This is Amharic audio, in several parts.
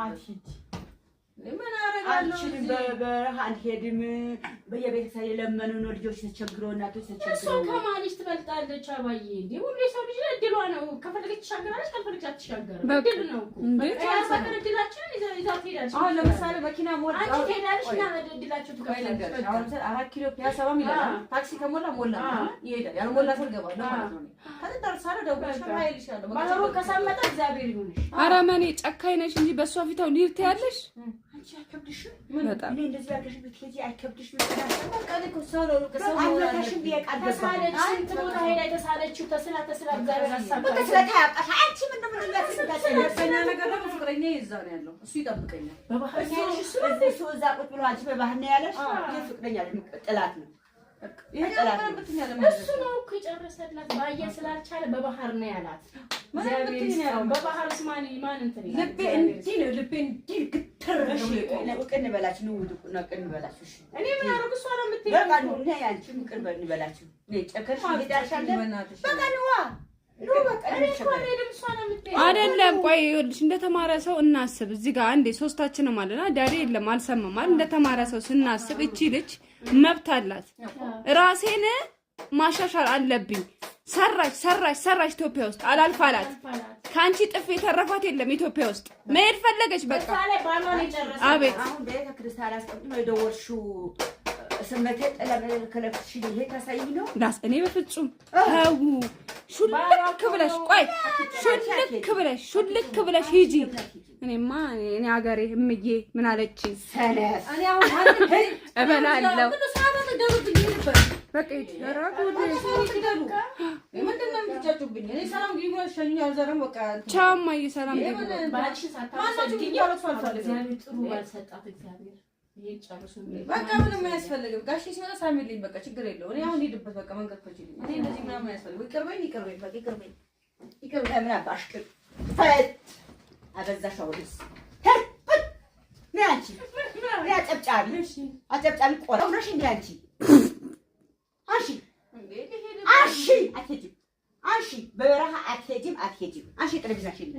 አትሂጂ ምን አረጋለሁ በበረሃ አንሄድም በየቤተሰብ የለመኑ ነው ልጆች ተቸግረው እናቶች ተቸግረው እሱ ከማንሽ ትበልጣለች አባዬ እንዴ ሁሉ የሰው ልጅ እድሏ ነው ከፈለገች ትሻገራለች ካልፈለገች አትሻገርም እድል ነው እኮ ያሳከረ እድላችን ይዛ ትሄዳለች አሁን ለምሳሌ መኪና ሞላ አንቺ ትሄዳለች እና እድላችሁ ትከፍላለች አሁን 4 ኪሎ ፒያሳ ይላል ታክሲ ከሞላ ሞላ ይሄዳል ያልሞላ ሰው ገባል ማለት ነው ከተደርሳለ ደውለሽ ማይልሻለሁ ባሮ ከሰመጠ እግዚአብሔር ይሁንሽ አረመኔ ጨካኝ ነሽ እንጂ በሷ ፊታው ሊርት ያለሽ አይከብድሽ ምን እኔ እንደዚህ ያለሽ ብትሄጂ አይከብድሽ በቃ ሰው ነው ከሰው አለሽ ተሳለች ስንት ቦታ ሄዳ የተሳለችው ተስላ እግዚአብሔር አሳባ ተስላ ታያቃሽ አንቺ ምን ነው ያስደሰኛ ነገር ነው ፍቅረኛ ይዛው ነው ያለው እሱ ይጠብቀኛል በባህር እሱ እዛ ቁጭ ብሎ አንቺ በባህር ነው ያለሽ ፍቅረኛ ጥላት ነው እሱ ነው እኮ የጨረሰላት ባየ ስላልቻለ በባህር ነው ያላት በባህር ስማኒ ማን እንትን ልቤ እንዲህ ነው ልቤ እንዲህ ግትር ነው ቅን በላችሁ ነው ውዱቁና ቅን በላችሁ እኔ ምን አደረኩ እሷ ነው የምትሄድ በቃ ነው እኔ ያንቺ ቅን በላችሁ እኔ ጨከሽ ሄዳሻለ በቃ ነው ነው በቃ አይደለም ቆይ ይኸውልሽ እንደተማረ ሰው እናስብ እዚህ ጋር አንዴ ሶስታችንም አለና ዳዴ የለም አልሰማም አይደል እንደተማረ ሰው ስናስብ እቺ ልጅ መብት አላት ራሴን ማሻሻል አለብኝ ሰራሽ ኢትዮጵያ ውስጥ አላልፋላት ካንቺ ጥፍ የተረፋት የለም ኢትዮጵያ ውስጥ መሄድ ፈለገች በቃ አቤት አሁን ቤተ ክርስቲያን አስቀምጦ የደወልሹ ስመቴ ጠለበ ከለፍሽ ይሄ ታሳይ ነው ዳስ እኔ በፍጹም ታው ሹልክ ብለሽ ቆይ ሹልክ ብለሽ ሂጂ እኔማ እኔ ሀገሬ እምዬ ምን አለች ሰነፍ እኔ አሁን አንተ እበላለሁ በቃ ይደረጉ ምንድነው የምትጨጩብኝ እኔ ሰላም ግቢ ነው ሸኛው ዘረም በቃ ቻማ ይሰላም ግቢ ባልሽ ሳታሰግኝ እግዚአብሔር ጥሩ ባልሰጣት እግዚአብሔር ይጨርሱ በቃ ምንም አያስፈልግም ጋሽ ሲመጣ ሳሚልኝ በቃ ችግር የለው እኔ አሁን ሄድበት በቃ መንገድ ፈችልኝ እኔ እንደዚህ ምናምን አያስፈልግም ይቅርበኝ በቃ ይቅርበኝ ምን አባሽ ፈት አበዛሽ አውሪስ ናንቺ አጨብጫቢ ቆራው ነሽ እንዴ አንቺ አሺ በበረሃ አትሄጂም አሺ ጥልብዛሽን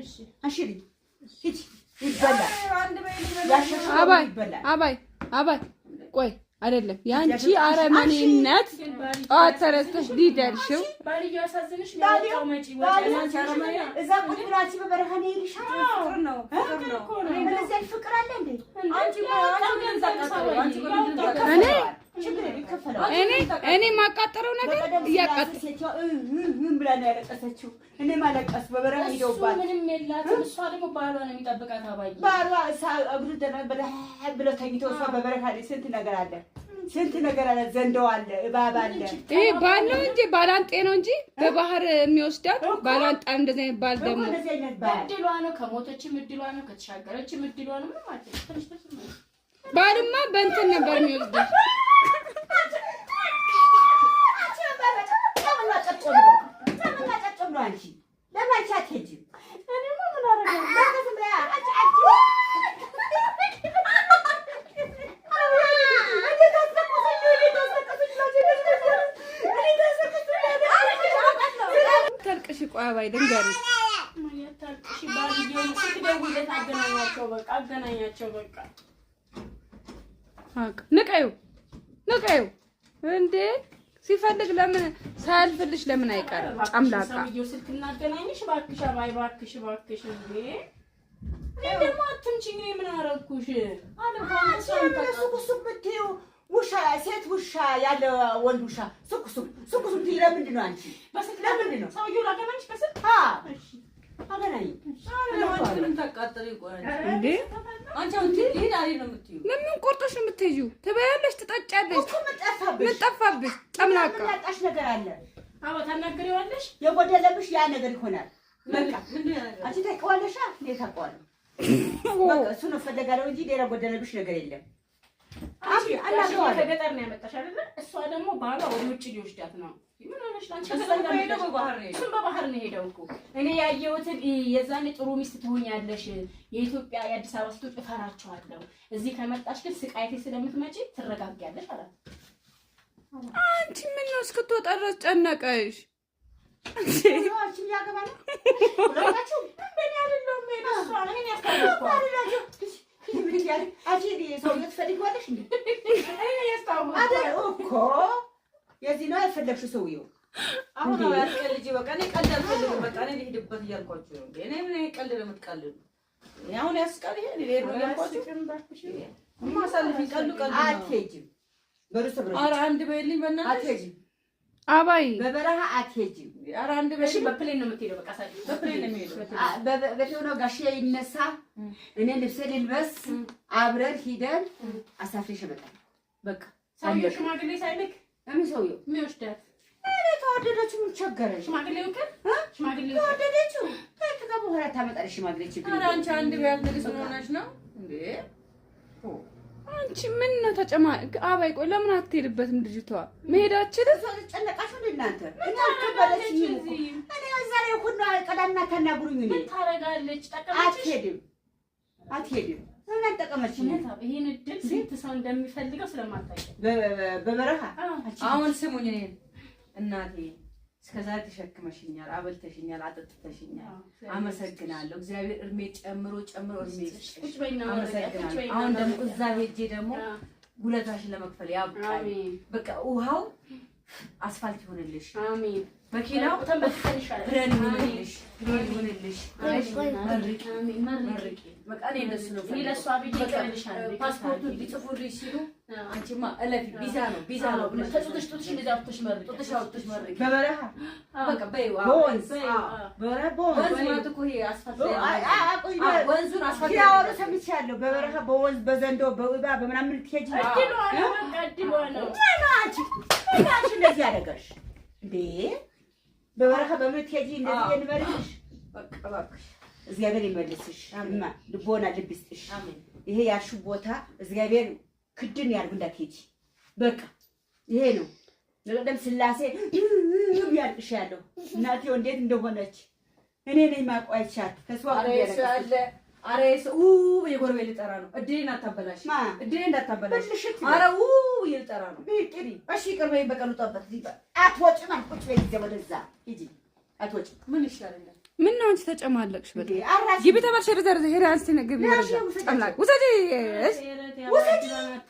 አሺ ሂጂ ይበላል አባይ ቆይ አይደለም ያንቺ አረመኔነት ጧት ተረስተሽ ሊደርሽው ባልዩ አሳዝንሽ ነው መጪ ወጣ አረመኔ እዛ ቁጭ ብላችሁ በበረሃ ነው ይልሽ ፍቅር ነው እንደዚህ ፍቅር አለ እንዴ እኔ ማቃጠረው ነገር እያቃጠረው ምን ብላ ነው ያለቀሰችው እኔ ማለቀስ በበረሃ ሄደውባት ምንም የላትም እሷ ደግሞ ባሏ ነው የሚጠብቃት አባዬ ባሏ እግሩ ተነበለ ብሎ ተኝቶ እሷ በበረሃ ስንት ነገር አለ ዘንደው አለ እባብ አለ ይሄ ባል ነው እንጂ ባላንጤ ነው እንጂ በባህር የሚወስዳት ባላንጣ እንደዚህ አይነት ባል ደግሞ እድሏ ነው ከሞተችም እድሏ ነው ከተሻገረችም እድሏ ነው ምንም አትልም ባልማ በእንትን ነበር የሚወስደው አንቺ ለማንቺ አትሄጂም እኔ ምን አደረገ ታልቅሽ ቆይ አባይ ልንገርሽ ታልቅሽ ባልየው ስትደውልለት አገናኛቸው በቃ ንቀዩ እንዴ ሲፈልግ ለምን ሳያልፍልሽ ለምን አይቀርም ጫምላቃ ሰውዬው ስልክ እናገናኝሽ እባክሽ አባይ እባክሽ እንዴ ደግሞ አትምጪኝ ምን አደረኩሽ ሱቁ ብትይው ውሻ ሴት ውሻ ያለ ወንድ ውሻ ሱቁ ለምንድን ነው አንቺ ለምንድን ነው ሰውዬው ላገናኝሽ በስልክ እሺ አገናኝ ምን ተቃጠለ ይቆራል እንዴ አንቺ አውንቲ ሄዳሪ ነው የምትይው ለምን ቆርጦሽ ነው የምትሄጂው ትበያለሽ ትጠጫለሽ ምን ጠፋብሽ ጨምላቃ ያጣሽ ነገር አለ አዎ ታናግሪዋለሽ የጎደለብሽ ያ ነገር ይሆናል በቃ አንቺ ታውቂዋለሽ እንዴት ታውቂዋለሽ በቃ እሱ ነው ፈለጋለው እንጂ ሌላ ጎደለብሽ ነገር የለም አንቺ አላገዋ ከገጠር ነው ያመጣሽ አይደል እሷ ደግሞ ባሏ ወደ ውጭ ሊወስዳት ነው ምን ሆነሽ አንቺ በባህር ነው ሄደው እኮ እኔ ያየሁትን የዛኔ ጥሩ ሚስት ትሆኛለሽ የኢትዮጵያ የአዲስ አበባ ሴቶች እፈራቸዋለሁ እዚህ ከመጣሽ ግን ስቃይቴ ስለምትመጪ ትረጋጊያለሽ አላት አንቺ ምን ነው እስክትወጣ ድረስ ጨነቀሽ አንቺ ያገባ ነው ሁላችሁ እንደኔ አይደለም እሷ እኔ ያስታውቀው ሰው ትፈልጊዋለሽ እንዴ? አይደል እኮ የዚህ ነው ያልፈለግሽው ሰውዬው። አሁን ነው ያልቀልጂ በቃ እኔ ቀልድ አልፈልግም። በቃ እኔ ልሄድበት እያልኳችሁ ነው። እኔ ምን ቀልድ ነው የምትቀልዱ? አሁን ያስቃል ይሄ ልሄድ ነው ያልኳችሁ። ማሳልፊ ቀልዱ ቀልዱ አትሄጂም። በሩሰብረ ኧረ አንድ በይልኝ በእናትሽ አትሄጂም። አባይ በበረሃ አትሄጂም። ኧረ አንድ በይልኝ። በፕሌን ነው የምትሄደው። በቃ ሳይ በፕሌን ነው የምሄደው። በፊት ነው ጋሼ ይነሳ፣ እኔ ልብሴ ልልበስ፣ አብረን ሂደን አሳፍሬሽ እመጣለሁ። በቃ ሰውዬው ሽማግሌ ሳይልክ ለምን ሰውዬው የሚወስዳት እኔ ተወደደችው ምን ቸገረሽ? ሽማግሌው ከ ሽማግሌው ተወደደችው ከዛ በኋላ ታመጣለሽ ሽማግሌ ችግር። ኧረ አንቺ አንድ ቢያት ንግስ ሆነሽ ነው እንዴ? አንቺ ምን ነው አባይ ቆይ ለምን አትሄድበትም? ልጅቷ መሄዳችን ተጨነቃችሁ እንደ እናንተ እኔ አልከበደች እኔ ዛሬ ሁሉ ቀዳና ተናግሩኝ። እኔ ታረጋለች አትሄድም ምን አጠቀመች? ይሄን እድል ስንት ሰው እንደሚፈልገው ስለማታውቂ በበረሃ አሁን ስሙኝ እኔን እናቴ እስከዛሬ ተሸክመሽኛል፣ አበልተሽኛል፣ አጠጥተሽኛል። አመሰግናለሁ። እግዚአብሔር እድሜ ጨምሮ እድሜ ይስጥሽ። አመሰግናለሁ። አሁን ደግሞ እዛ ሄጄ ደግሞ ውለታሽን ለመክፈል ያብቃኝ። በቃ ውሃው አስፋልት ይሆንልሽ። አሜን። መኪናው ተንበትከንሻል። ብለን ይሆንልሽ። መርቂ። በቃ እኔ እንደሱ ነው። እኔ ለሷ ቢጂ ይቀርልሻል። ፓስፖርቱን ቢጽፉልሽ ሲሉ አንቺማ እለፊ ቪዛ ነው ብለሽ ጡትሽ እንደዛ አውጥተሽ መርቂ። በበረሃ በቃ በይው በወንዝ ማለት እኮ ይሄ አስፋልት ወንዙን አስፋልት ያወሩ ሰምቻለሁ። በበረሃ በወንዝ በዘንዶ በውባ በምናምን ትሄጂ እድሏ ነው። አንቺ እንደዚህ ያደረገሽ እንዴ? በበረሃ በምን ትሄጂ እንደዚህ እንበልሽ? በቃ እባክሽ እግዚአብሔር ይመልስሽ። ልቦና ልብ ይስጥሽ። ይሄ ያልሽው ቦታ እግዚአብሔር ክድን ያርግ እንዳትሄጂ። በቃ ይሄ ነው ለቀደም ስላሴ ያልቅሽ ያለው እናቴ እንዴት እንደሆነች እኔ ነኝ ማቋይቻት ተስፋ አሬስ የጎረቤት ልጠራ ነው። እድሌን አታበላሽ። እድሌን እንዳታበላሽ። አረ ልጠራ ነው። ቢጥሪ እሺ ቅርበይ በቀሉ ጠበት አትወጪም። ቁጭ በይ ጊዜ ወደዛ ሂጂ። አትወጪም። ምን ይሻላል? ምን ነው አንቺ ተጨማለቅሽ? በጣም ግቢ ተባልሽ። ረዘር ሄዳ አንስቲ ነገር ይረጃ ጨምላቅ ውሰጂ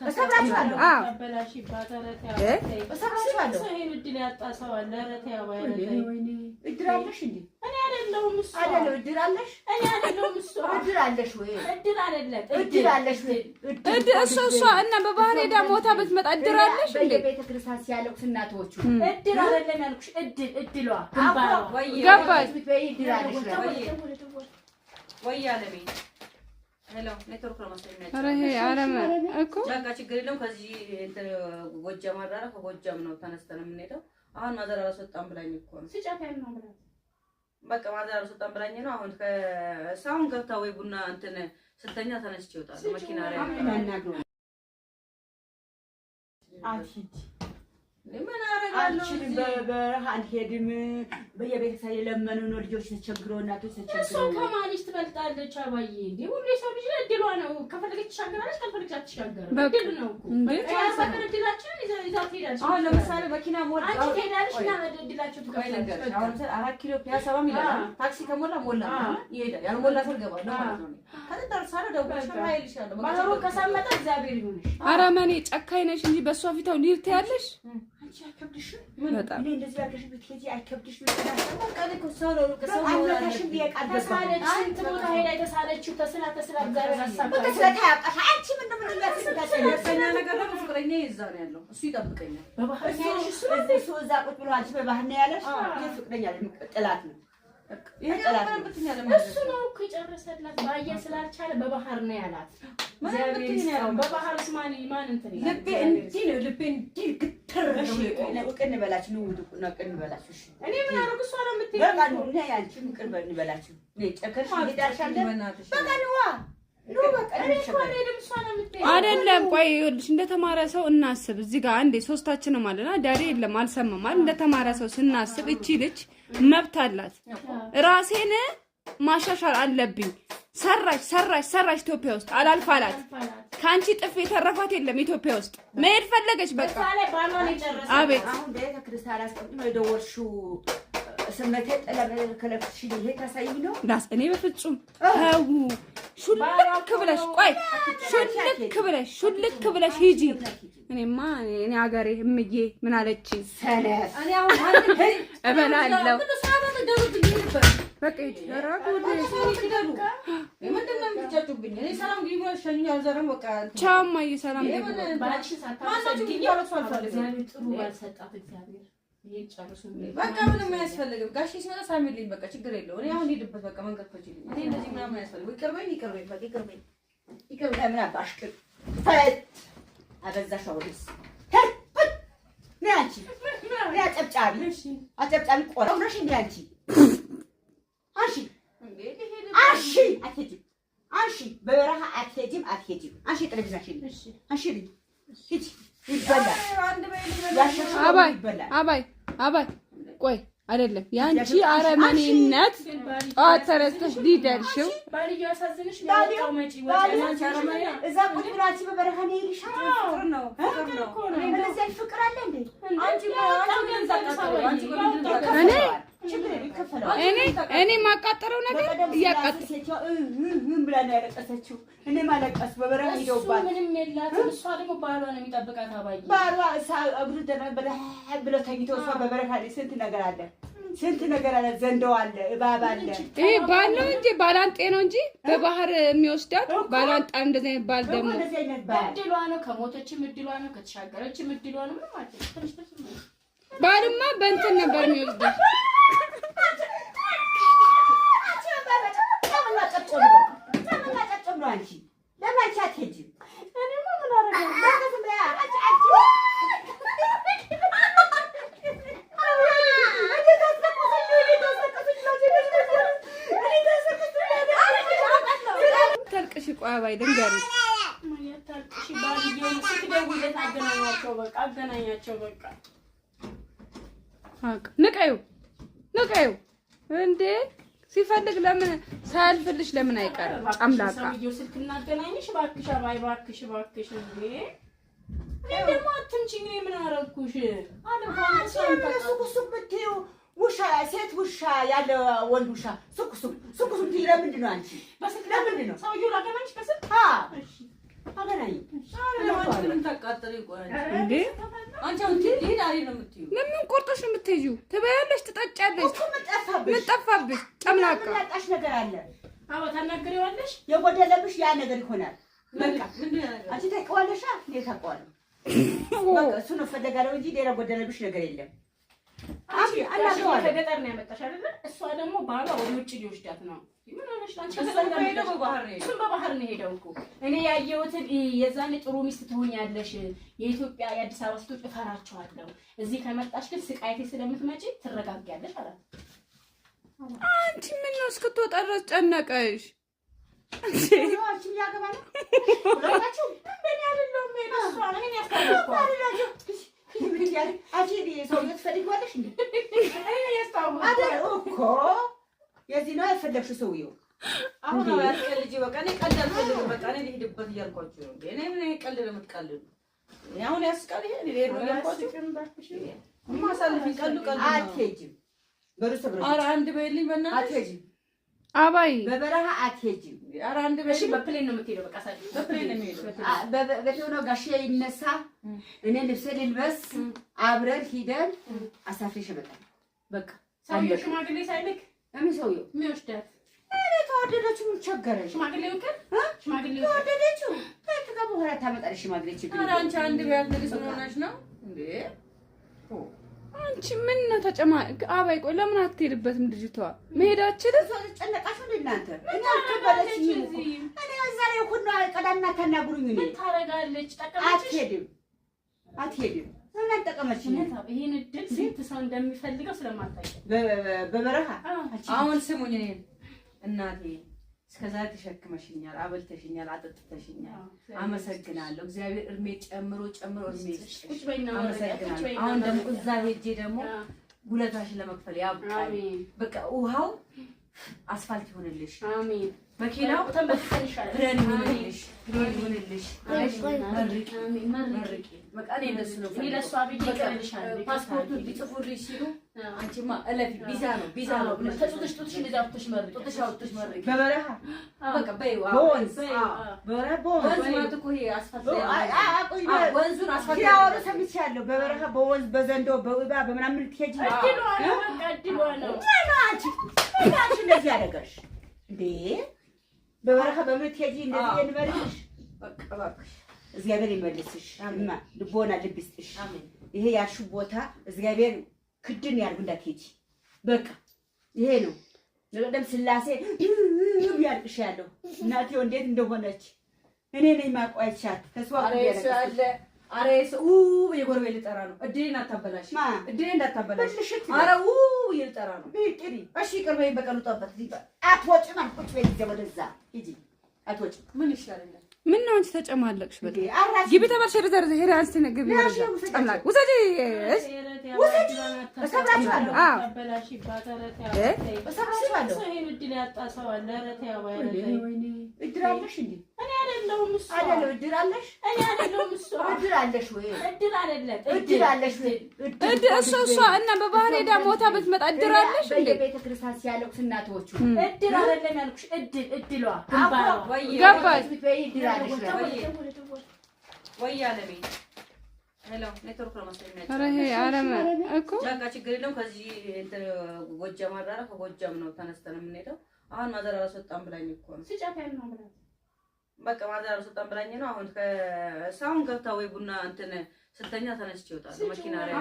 እሰብራችኋለሁ። አበላሽ ይባታረት እሰብራችኋለሁ። ይሄን እድል ያጣ ሰው አለ። ረተ ያባይ እድል አለሽ እንዴ? እኔ አይደለሁም እሱ አይደለም። እድል አለሽ? እኔ አይደለሁም እሱ እድል አለሽ ወይ? እድል አይደለም። እድል አለሽ ወይ? እሷ እና በባህር ሄዳ ሞታ ብትመጣ እድል አለሽ እንዴ? በቤተ ክርስቲያን ሲያለቅሱ እናቶቹ እድል አይደለም ያልኩሽ። እድሏ ገባሽ? ወይ አለሜ ሄሎ ኔትወርክ ነው መሰለኝ። ኧረ ይሄ አረም እኮ በቃ ችግር የለውም። ከዚህ ጎጃም አዳራ ከጎጃም ነው ተነስተን የምንሄደው። አሁን ማዘር አላስወጣም ብላኝ እኮ ነው። ሲጫፍ ያለው ነው ብላ በቃ ማዘር አላስወጣም ብላኝ ነው። አሁን ከሳሁን ገብታ ወይ ቡና እንትን ስተኛ ተነስቼ እወጣለሁ። መኪና ላይ ማናግሩ አትሂድ ምን አረጋለሁ? በበረሃ አንሄድም። በየቤተሰብ የለመኑ ነው ልጆች ተቸግረው እናቶች ተቸግረው። እሷ ከማንሽ ትበልጣለች? አባዬ እንዴ ሁሉ የሰው ልጅ እድሏ ነው። ከፈለገች ትሻገራለች፣ ካልፈለገች አትሻገርም። እድል ነው እኮ በቃ እድላችንን ይዛ ትሄዳለች። አሁን ለምሳሌ መኪና ሞላ አንቺ ትሄዳለች እና እድላችሁ ትከፍላለች። አሁን 4 ኪሎ ፒያሳ ይላል። ታክሲ ከሞላ ይሄዳል። ያልሞላ ተገባለ ማለት ነው። ከተደርሳለ ደውልሽ ማይልሻለሁ። ባህሩ ከሰመጠ እግዚአብሔር ይሁንሽ። አረመኔ ጨካኝ ነሽ እንጂ በሷ ፊታው ሊርት ያለሽ አይከብድሽም? በጣም እኔ እንደዚህ ያልከሽ ብትሄጂ አይከብድሽም? ቀልኩ ሰው ነው ከሰው አለታሽም ቢያቃደሳለች አንተ ቦታ ሄዳ የተሳለችው ተስላ እግዚአብሔር አሳባ በተስለታ ያውቃሽ። አንቺ ምንድን ነው ያሰኛ ነገር ነው። ፍቅረኛ ይዛ ነው ያለው። እሱ ይጠብቀኛል። በባህር እሱ እዛ ቁጭ ብሎ አንቺ በባህር ነው ያለሽ። ይሄ ፍቅረኛ ጥላት ነው። እሱ ነው እኮ የጨረሰላት። ባየ ስላልቻለ በባህር ነው ያላት። በባህር ማን እንትን ልቤ እንዲህ ነው። ልቤ እንዲህ ግትር ነው። ቅን በላችሁ ነው ነው ቅን በላችሁ። እሺ እኔ ምን አደረኩ? እሷ ነው የምትሄድ። በቃ ነው እኔ ያንቺም ቅን በላችሁ። እኔ ጨከርሽ ይዳርሻል። በቃ ነው አይደለም። ቆይ ይኸውልሽ እንደተማረ ሰው እናስብ። እዚህ ጋር አንዴ ሶስታችንም አለና ዳሬ የለም አልሰማም አይደል? እንደተማረ ሰው ስናስብ እቺ ልጅ መብት አላት። ራሴን ማሻሻል አለብኝ። ሰራሽ ኢትዮጵያ ውስጥ አላልፋላት። ካንቺ ጥፍ የተረፋት የለም ኢትዮጵያ ውስጥ መሄድ ፈለገች። በቃ አቤት አሁን ቤተ ክርስቲያን አስቀምጦ የደወልሽው ስመቴ ጠለበ ከለፍሽ ይሄ ታሳይ ነው ዳስ እኔ በፍጹም ተው ሹልክ ብለሽ ቆይ ሹልክ ብለሽ ሂጂ እኔማ እኔ ሀገሬ እምዬ ምን አለች ሰነፍ እኔ አሁን አንተ እበላለሁ በቃ ሂጂ ቻው እማዬ ሰላም ባልሽ ሳታመሰግኝ ጥሩ ባልሰጣት እግዚአብሔር በቃ ምንም አያስፈልግም። ጋሼ ሲመጣ ሳሚልኝ በቃ ችግር የለውም። እኔ አሁን ሄድበት በቃ መንገድ ፈችልኝ። እኔ እንደዚህ ምናምን አያስፈልግም። ይቅርበኝ በቃ ይቅርበኝ ምን አባሽ ፈት አበዛሽ አውሪስ ነይ አንቺ ነይ አጨብጫቢ ቆራው ነሽ እንዴ አንቺ አንሺ በበረሃ አትሄጂም አንሺ ጠረጴዛሽን አንሺ ሂጂ አባይ ቆይ አይደለም ያንቺ አረመኔነት ጠዋት ተረስተሽ ሊደርሽው ባልየው ያሳዝንሽ ነው መጪ ወጣናች አረመኔ እዛ ቁጭ ብላችሁ በበረሃ ነው ይልሻል ፍቅር ነው እንደዚህ ፍቅር አለ እንዴ እኔ ማቃጠረው ነገር እያቃጠረች ምን ብላ ነው ያለቀሰችው? እኔ ማለቀስ በበረሃ ሄደውባት ምንም የላትም። እሷ ደግሞ ባሏ ነው የሚጠብቃት። አባዬ ባሏ እግሩ ተነበለ ብለው ተኝተው እሷ በበረሃ ላይ ስንት ነገር አለ ዘንደው አለ እባብ አለ። ይሄ ባል ነው እንጂ ባላንጤ ነው እንጂ በባህር የሚወስዳት ባላንጣ እንደዚህ አይነት ባል ደግሞ እድሏ ነው። ከሞተችም እድሏ ነው፣ ከተሻገረችም እድሏ ነው። ምን ማለት ነው? ባልማ በእንትን ነበር የሚወስደው ታልቅሽ ቆይ አባይ ድንገርሽ ታልቅሽ ባልየው ስትደውልለት አገናኛቸው በቃ ንቀዩ እንዴ ሲፈልግ ለምን ሳያልፍልሽ ለምን አይቀርም? ጫምላቃ ሰውዬው ስልክ እናገናኝሽ እባክሽ አባይ እባክሽ እንዴ ደግሞ አትምጪኝ። ምን አደረኩሽ? ሱቅ ብትይው ውሻ ሴት ውሻ ያለ ወንድ ውሻ ሱቅ ትይ ለምንድን ነው አንቺ? በስልክ ለምንድን ነው ሰውዬው ላገናኝሽ በስልክ? እሺ አገናኝ ምን ተቃጠለ ይቆራል እንዴ አንቺ አሁን ትሄድ አይደል ነው የምትይው? ለምን ቆርጠሽ ነው የምትይው? ትበያለሽ፣ ትጠጫለሽ። ምን ጠፋብሽ? ጨምላቃ ምን ነገር አለ? አዎ ታናግሪዋለሽ። የጎደለብሽ ያ ነገር ይሆናል። በቃ አንቺ ታውቂዋለሽ። እንዴት ታውቂዋለሽ? በቃ እሱ ነው ፈለጋለው እንጂ ሌላ ጎደለብሽ ነገር የለም። ከገጠር ነው ያመጣሽ አይደለ? እሷ ደግሞ ባሏ ወደ ውጭ ሊወስዳት ነው። ምን ሆነሽ አንቺ? እሱም በባህር ነው ሄደው እኮ እኔ ያየሁትን የዛኔ ጥሩ ሚስት ትሆኛለሽ። የኢትዮጵያ የአዲስ አበባ ሴቶች እፈራቸዋለሁ። እዚህ ከመጣሽ ግን ስቃይቴ ስለምትመጪ ትረጋጊያለሽ አላት። አንቺ ምን ነው እስክትወጣ ድረስ ጨነቀሽ? አንቺ ያገባ ነው ለታችሁ እንደኔ አይደለም እሷ ነው እኔ ያስታውቃለሁ። አጂዲ ሰው ልትፈልጊዋለሽ እንዴ? እኔ ያስታውቃለሁ እኮ የዚህ ነው የፈለግሽው ሰውዬው። አሁን ነው ያስቀልጂ። በቃ እኔ ቀልድ አልፈልግም። በቃ እኔ ልሂድበት እያልኳችሁ ነው። እኔ ምን ቀልድ ነው የምትቀልዱ? አሁን ያስቀል ይሄ ልሄድ ነው እያልኳችሁ ማሳልፊ ቀልዱ አትሄጂም። በሩሰብረ ኧረ አንድ በይልኝ በእናትሽ አትሄጂም። አባይ በበረሃ አትሄጂም። ኧረ አንድ በይልኝ። እሺ በፕሌን ነው የምትሄደው። በቃ ሳይድ በፕሌን ነው የምሄደው። በተሆነ ጋሼ ይነሳ፣ እኔ ልብሴ ልልበስ፣ አብረን ሂደን አሳፍሬሽ እመጣለሁ። በቃ ሰውዬው ሽማግሌ ሳይልክ ለምን ሰውዬው የሚወስዳት እኔ ተወደደችው ምን ቸገረሽ? ሽማግሌው ተወደደችው ከዛ በኋላ ታመጣለሽ ሽማግሌ ችግር። ኧረ አንቺ አንድ ቢያልተልሽ ምን ሆነሽ ነው እንዴ? አንቺ ምን ነው አባይ ቆይ ለምን አትሄድበትም? ልጅቷ መሄዳችን ተጨነቃሽ እንዴ እናንተ? እኔ አልከበደችኝ እኮ እኔ ዛሬ ሁሉ ቀዳና ተናግሩኝ። እኔ ታረጋለች ጠቀመችሽ? አትሄድም ምን አጠቀመች? ይሄን እድል ስንት ሰው እንደሚፈልገው ስለማታውቂ በበረሃ አሁን ስሙኝ። እኔ እናቴ እስከዛሬ ተሸክመሽኛል፣ አበልተሽኛል፣ አጠጥተሽኛል። አመሰግናለሁ። እግዚአብሔር እድሜ ጨምሮ እድሜ ይስጥሽ። አመሰግናለሁ። አሁን ደግሞ እዛ ሄጄ ደግሞ ውለታሽን ለመክፈል ያብቃኝ። በቃ ውሃው አስፋልት ይሆንልሽ። አሜን። መኪናው ተንበርከን ይሻላል። ብረን ይሁንልሽ መርቂ በቃ እኔ እንደሱ ነው እኔ ለእሷ ብዬ እቀርልሻለሁ። ፓስፖርቱን ሊጽፉልሽ ሲሉ አንቺማ እለፊ ቪዛ ነው ብለሽ ተጡትሽ እንደዚያ አውጥተሽ መርቂ ጡትሽ አውጥተሽ መርቂ በበረሃ በቃ በይው በወንዝ ወንዝ ማለት እኮ ይሄ አስፋልት ወንዙን አስፋልት ሲያወሩ ሰምቻለሁ። በበረሃ በወንዝ በዘንዶ በእባ በምናምን ልትሄጂ እድሏ ነው በቃ እድሏ ነው። አንቺ እንደዚህ ያደረገሽ እንዴ? በበረሃ በምን ትሄጂ እንደዚህ እንበልሽ? በቃ እባክሽ እግዚአብሔር ይመልስሽ። እማ ልቦና ልብ ይስጥሽ። ይሄ ያልሽው ቦታ እግዚአብሔር ክድን ያርግ እንዳትሄጂ። በቃ ይሄ ነው ለቀደም ስላሴ ያልቅሽ ያለው እናቴ እንዴት እንደሆነች እኔ ነኝ ማቋይቻት ተስዋ ያለ አረ የጎረቤት ልጠራ ነው። እድሌን አታበላሽ፣ እድሌን እንዳታበላሽ። አረ ልጠራ ነው። እሺ ቅርብ በይኝ። በቀሉ ጠበት አትወጪም አልኩሽ። በይ ወደዛ ሂጂ። አትወጪም ምን ይሻላል? ምን ነው አንቺ ተጨማለቅሽ? በቃ ግቢ ተባልሽ ረዘር ሄዳ አንቺ ነገብ ይወርዳ ጨምላቅ ውሰጂ ውሰጂ እሰብራችኋለሁ። አበላሽ ይባታረታ እሰብራችኋለሁ። ሰው እድል ያጣ ሰው አለ። ረታ ያባይ እድል አለሽ እንዴ? እኔ አይደለሁም እሱ አይደለም። እድል አለሽ? እኔ አይደለሁም እሱ እድል አለሽ ወይ? እድል አይደለም። እድል አለሽ ወይ? እሷ እና በባህር ሄዳ ሞታ ብትመጣ እድል አለሽ እንዴ? በቤተ ክርስቲያን ሲያለቅሱ እናቶቹ እድል አይደለም ያልኩሽ። እድሏ ገባሽ? እድል አለሽ ወይ አለሜ ሄሎ ኔትወርክ ነው መሰለኝ። ኧረ ይሄ አረመ እኮ ጃጋ ችግር የለውም። ከዚህ ጎጃም አዳራ ከጎጃም ነው ተነስተን የምንሄደው። አሁን ማዘር አላስወጣም ብላኝ እኮ ነው። ስጫት ያለው ነው ብላ በቃ ማዘር አላስወጣም ብላኝ ነው። አሁን ከሳውን ገብታ ወይ ቡና እንትን ስተኛ ተነስቼ እወጣለሁ መኪና ላይ